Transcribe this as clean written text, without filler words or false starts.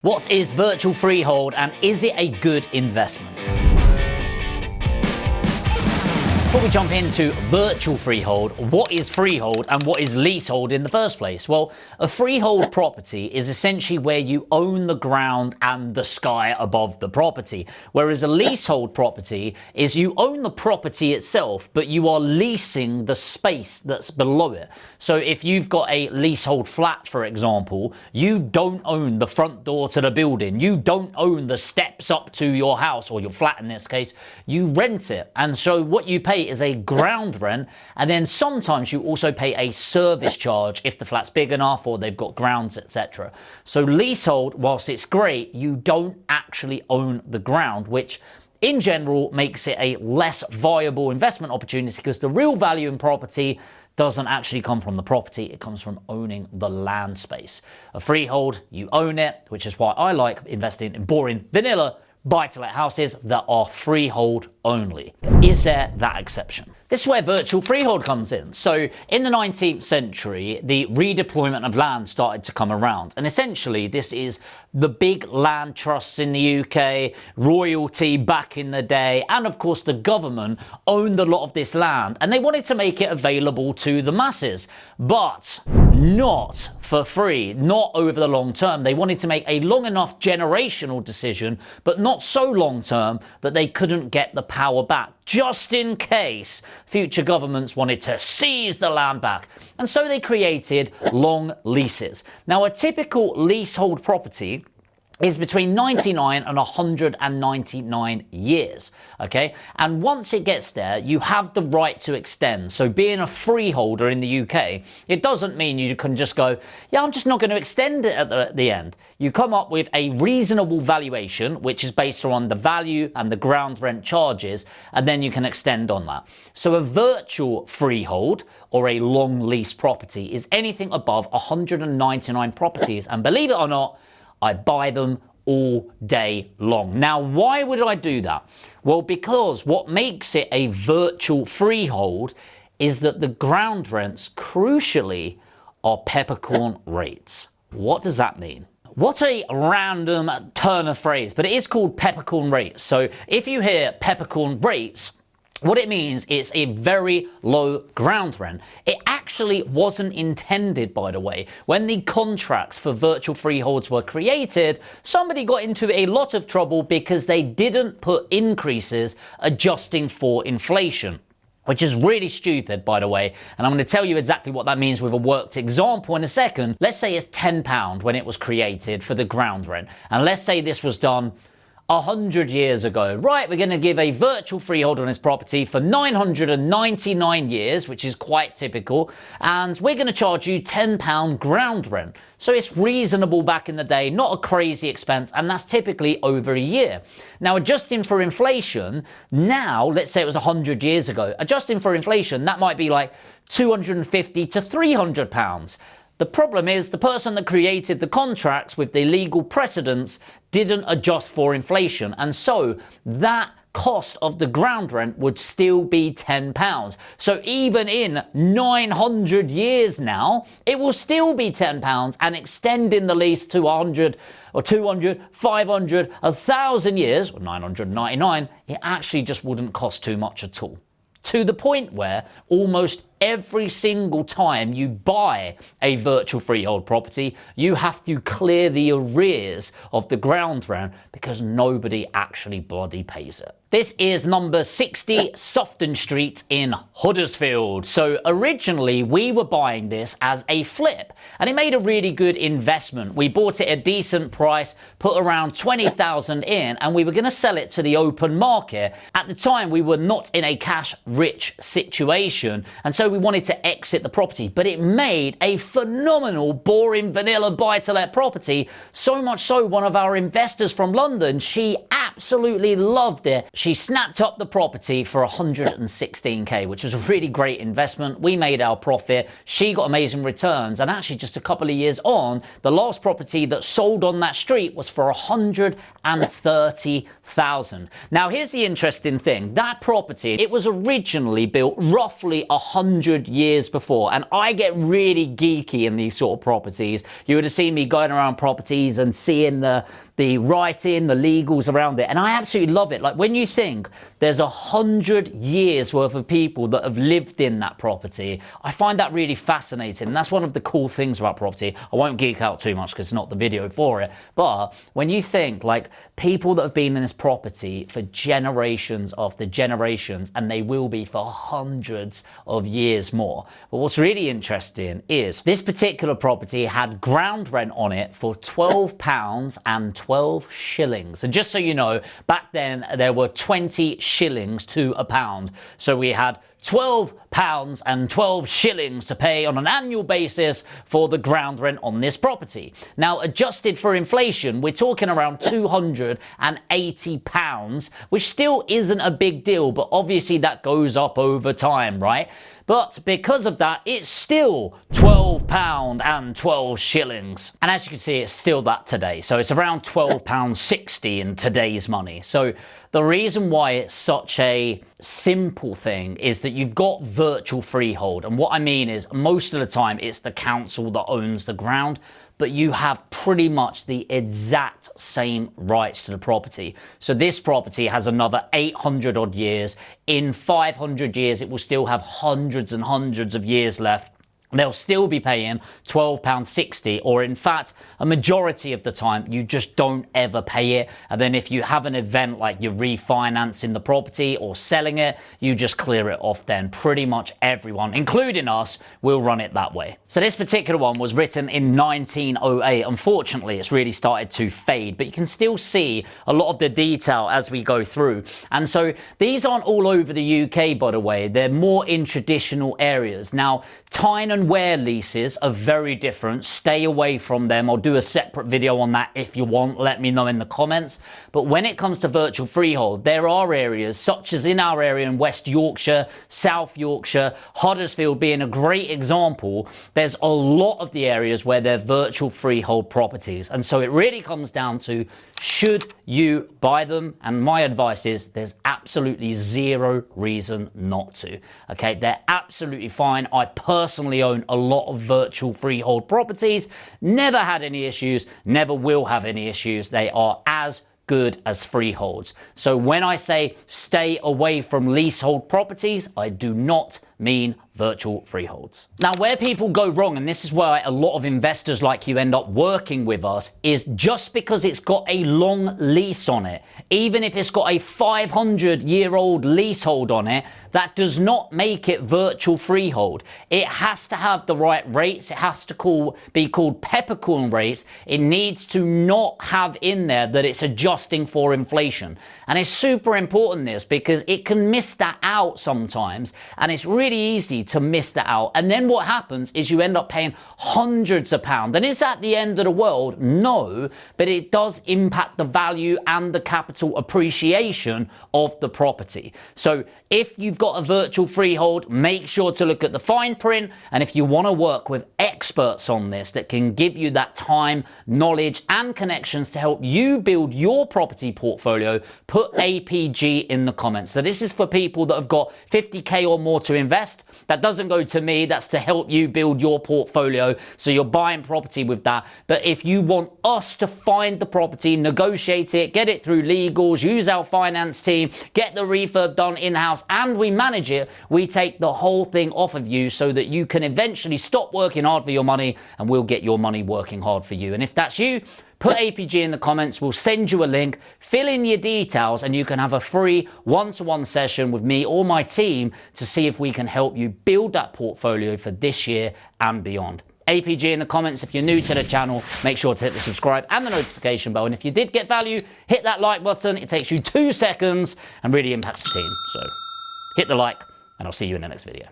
What is virtual freehold and is it a good investment? Before we jump into virtual freehold, what is freehold and what is leasehold in the first place? Well, a freehold property is essentially where you own the ground and the sky above the property, whereas a leasehold property is you own the property itself, but you are leasing the space that's below it. So if you've got a leasehold flat, for example, you don't own the front door to the building, you don't own the steps up to your house or your flat in this case, you rent it. And so what you pay is a ground rent, and then sometimes you also pay a service charge if the flat's big enough or they've got grounds, etc. So leasehold, whilst it's great, you don't actually own the ground, which in general makes it a less viable investment opportunity because the real value in property doesn't actually come from the property, it comes from owning the land space. A freehold, you own it, which is why I like investing in boring vanilla buy-to-let houses that are freehold only. Is there that exception? This is where virtual freehold comes in. So in the 19th century, the redeployment of land started to come around. And essentially, this is the big land trusts in the UK, royalty back in the day, and of course the government owned a lot of this land and they wanted to make it available to the masses, but not for free, not over the long term. They wanted to make a long enough generational decision, but not so long term that they couldn't get the power back, just in case future governments wanted to seize the land back. And so they created long leases. Now, a typical leasehold property is between 99 and 199 years, okay? And once it gets there, you have the right to extend. So being a freeholder in the UK, it doesn't mean you can just go, yeah, I'm just not going to extend it at the end. You come up with a reasonable valuation, which is based on the value and the ground rent charges, and then you can extend on that. So a virtual freehold or a long lease property is anything above 199 properties. And believe it or not, I buy them all day long. Now, why would I do that? Well, because what makes it a virtual freehold is that the ground rents, crucially, are peppercorn rates. What does that mean? What a random turn of phrase, but it is called peppercorn rates. So if you hear peppercorn rates, what it means is a very low ground rent. It actually wasn't intended, by the way. When the contracts for virtual freeholds were created, somebody got into a lot of trouble because they didn't put increases adjusting for inflation, which is really stupid, by the way. And I'm going to tell you exactly what that means with a worked example in a second. Let's say it's £10 when it was created for the ground rent. And let's say this was done 100 years ago. Right, we're going to give a virtual freehold on this property for 999 years, which is quite typical, and we're going to charge you £10 ground rent. So it's reasonable back in the day, not a crazy expense, and that's typically over a year. Now, adjusting for inflation, now, let's say it was 100 years ago, adjusting for inflation, that might be like £250 to £300. The problem is the person that created the contracts with the legal precedents didn't adjust for inflation, and so that cost of the ground rent would still be £10. So even in 900 years now, it will still be £10, and extending the lease to 100 or 200, 500, 1,000 years, or 999, it actually just wouldn't cost too much at all. To the point where almost every single time you buy a virtual freehold property, you have to clear the arrears of the ground rent because nobody actually bloody pays it. This is number 60 Softon Street in Huddersfield. So originally we were buying this as a flip and it made a really good investment. We bought it at a decent price, put around 20,000 in, and we were going to sell it to the open market. At the time we were not in a cash rich situation, and so we wanted to exit the property, but it made a phenomenal boring vanilla buy-to-let property, so much so one of our investors from London, she absolutely loved it. She snapped up the property for 116k, which was a really great investment. We made our profit. She got amazing returns. And actually, just a couple of years on, the last property that sold on that street was for 130,000. Now, here's the interesting thing. That property, it was originally built roughly 100 years before. And I get really geeky in these sort of properties. You would have seen me going around properties and seeing the writing, the legals around it. And I absolutely love it. Like, when you think there's 100 years worth of people that have lived in that property, I find that really fascinating. And that's one of the cool things about property. I won't geek out too much because it's not the video for it. But when you think like people that have been in this property for generations after generations, and they will be for hundreds of years more. But what's really interesting is this particular property had ground rent on it for £12 and 12 shillings. And just so you know, back then there were 20 shillings to a pound. So we had £12 and 12 shillings to pay on an annual basis for the ground rent on this property. Now, adjusted for inflation, we're talking around £280, which still isn't a big deal, but obviously that goes up over time, right? But because of that, it's still £12 and 12 shillings. And as you can see, it's still that today. So it's around £12.60 in today's money. So the reason why it's such a simple thing is that you've got virtual freehold. And what I mean is, most of the time, it's the council that owns the ground, but you have pretty much the exact same rights to the property. So this property has another 800 odd years. In 500 years, it will still have hundreds and hundreds of years left. They'll still be paying £12.60, or in fact, a majority of the time, you just don't ever pay it. And then if you have an event like you're refinancing the property or selling it, you just clear it off then. Pretty much everyone, including us, will run it that way. So this particular one was written in 1908. Unfortunately, it's really started to fade, but you can still see a lot of the detail as we go through. And so these aren't all over the UK, by the way. They're more in traditional areas. Now, Tyne and Wear leases are very different. Stay away from them. I'll do a separate video on that if you want. Let me know in the comments. But when it comes to virtual freehold, there are areas such as in our area in West Yorkshire, South Yorkshire, Huddersfield being a great example. There's a lot of the areas where they're virtual freehold properties. And so it really comes down to, should you buy them? And my advice is there's absolutely zero reason not to. Okay, they're absolutely fine. I personally own a lot of virtual freehold properties. Never had any issues, never will have any issues. They are as good as freeholds. So when I say stay away from leasehold properties, I do not mean virtual freeholds. Now, where people go wrong, and this is why a lot of investors like you end up working with us, is just because it's got a long lease on it, even if it's got a 500-year-old leasehold on it, that does not make it virtual freehold. It has to have the right rates. It has to be called peppercorn rates. It needs to not have in there that it's adjusting for inflation. And it's super important, this, because it can miss that out sometimes, and it's really easy to miss that out. And then what happens is you end up paying hundreds of pounds. And is that the end of the world? No, but it does impact the value and the capital appreciation of the property. So if you've got a virtual freehold, make sure to look at the fine print. And if you want to work with experts on this that can give you that time, knowledge, and connections to help you build your property portfolio, put APG in the comments. So this is for people that have got 50k or more to invest. That doesn't go to me. That's to help you build your portfolio. So you're buying property with that. But if you want us to find the property, negotiate it, get it through legals, use our finance team, get the refurb done in-house, and we manage it, we take the whole thing off of you so that you can eventually stop working hard for your money, and we'll get your money working hard for you. And if that's you, put APG in the comments. We'll send you a link, fill in your details, and you can have a free one-to-one session with me or my team to see if we can help you build that portfolio for this year and beyond. APG in the comments. If you're new to the channel, make sure to hit the subscribe and the notification bell. And if you did get value, hit that like button. It takes you 2 seconds and really impacts the team. So hit the like, and I'll see you in the next video.